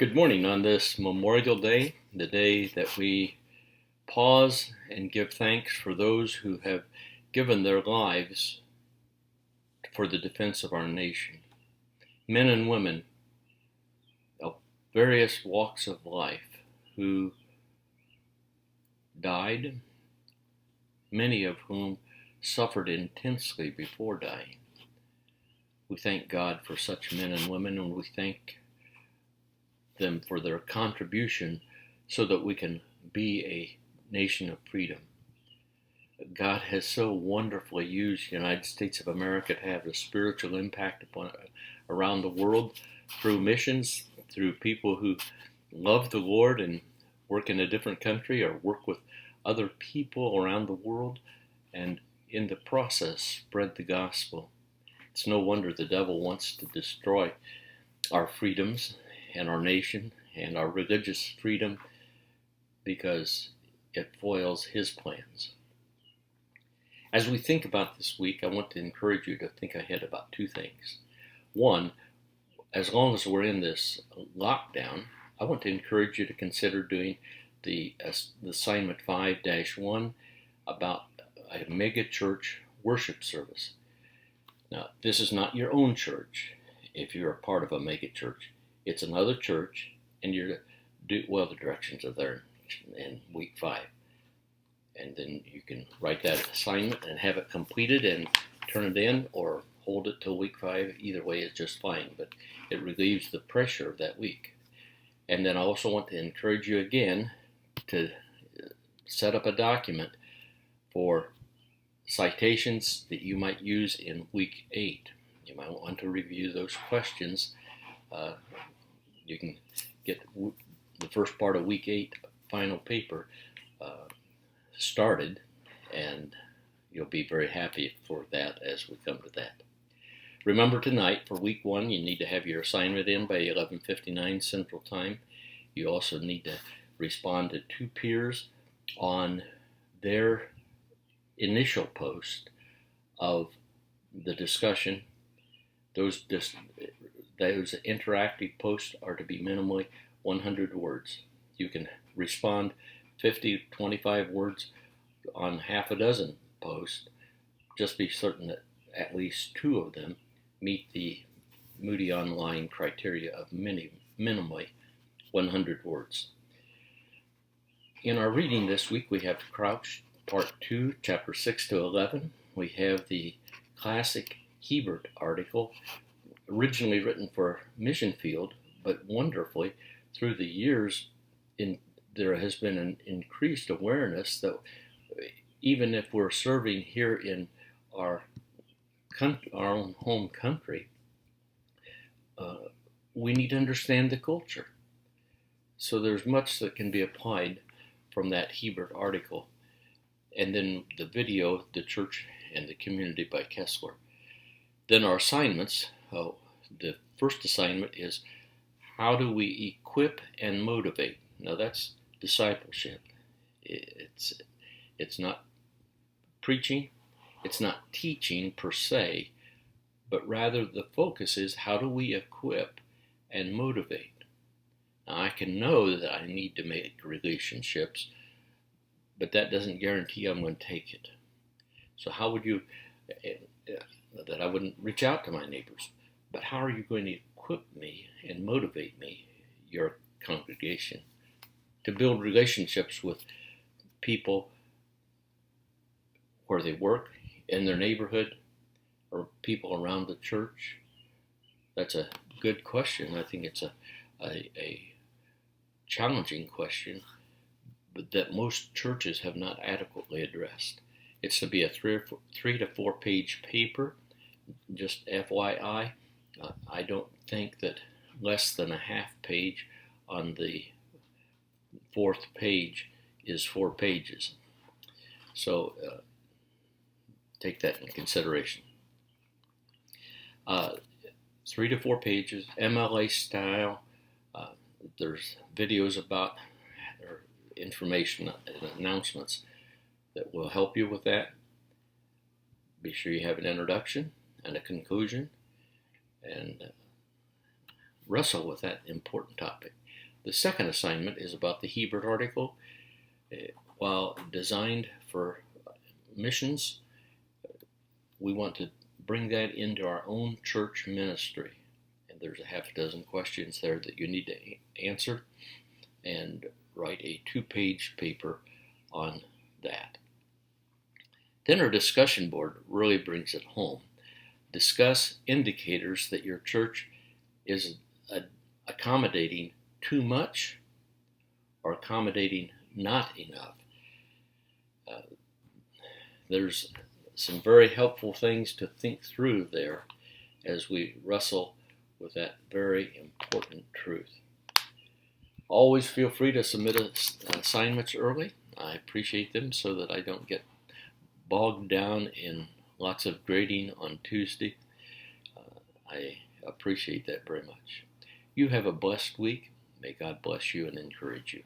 Good morning on this Memorial Day, the day that we pause and give thanks for those who have given their lives for the defense of our nation. Men and women of various walks of life who died, many of whom suffered intensely before dying. We thank God for such men and women, and we thank them for their contribution so that we can be a nation of freedom. God has so wonderfully used the United States of America to have a spiritual impact around the world through missions, through people who love the Lord and work in a different country or work with other people around the world, and in the process spread the gospel. It's no wonder the devil wants to destroy our freedoms and our nation and our religious freedom because it foils his plans. As we think about this week, I want to encourage you to think ahead about two things. One, as long as we're in this lockdown, I want to encourage you to consider doing the assignment 5-1 about a mega church worship service. Now, this is not your own church if you're a part of a mega church. It's another church, and you're to do, well, the directions are there in week 5. And then you can write that assignment and have it completed and turn it in, or hold it till week 5. Either way is just fine, but it relieves the pressure of that week. And then I also want to encourage you again to set up a document for citations that you might use in week 8. You might want to review those questions. You can get the first part of week 8 final paper started, and you'll be very happy for that as we come to that. Remember, tonight for week 1, you need to have your assignment in by 11:59 Central Time. You also need to respond to 2 peers on their initial post of the discussion. Those interactive posts are to be minimally 100 words. You can respond 50 to 25 words on half a dozen posts. Just be certain that at least 2 of them meet the Moody Online criteria of minimally 100 words. In our reading this week, we have Crouch, Part 2, Chapter 6 to 11. We have the classic Hebert article, originally written for Mission Field, but wonderfully, through the years, there has been an increased awareness that even if we're serving here in our own home country, we need to understand the culture. So there's much that can be applied from that Hebert article. And then the video, The Church and the Community by Kessler. Then our assignments. The first assignment is, how do we equip and motivate? Now that's discipleship. It's not preaching, it's not teaching per se, but rather the focus is, how do we equip and motivate? Now I can know that I need to make relationships, but that doesn't guarantee I'm going to take it. So how would you, that I wouldn't reach out to my neighbors, but how are you going to equip me and motivate me, your congregation, to build relationships with people where they work, in their neighborhood, or people around the church? That's a good question. I think it's a challenging question, but that most churches have not adequately addressed. It's to be a 3 to 4 page paper. Just FYI, I don't think that less than a half page on the 4th page is 4 pages. So take that into consideration. 3 to 4 pages, MLA style. There's videos about, or information and announcements that will help you with that. Be sure you have an introduction and a conclusion, and wrestle with that important topic. The second assignment is about the Hebrew article. While designed for missions, we want to bring that into our own church ministry. And there's a half a dozen questions there that you need to answer and write a 2-page paper on that. Then our discussion board really brings it home. Discuss indicators that your church is accommodating too much or accommodating not enough. There's some very helpful things to think through there as we wrestle with that very important truth. Always feel free to submit assignments early. I appreciate them so that I don't get bogged down in lots of grading on Tuesday. I appreciate that very much. You have a blessed week. May God bless you and encourage you.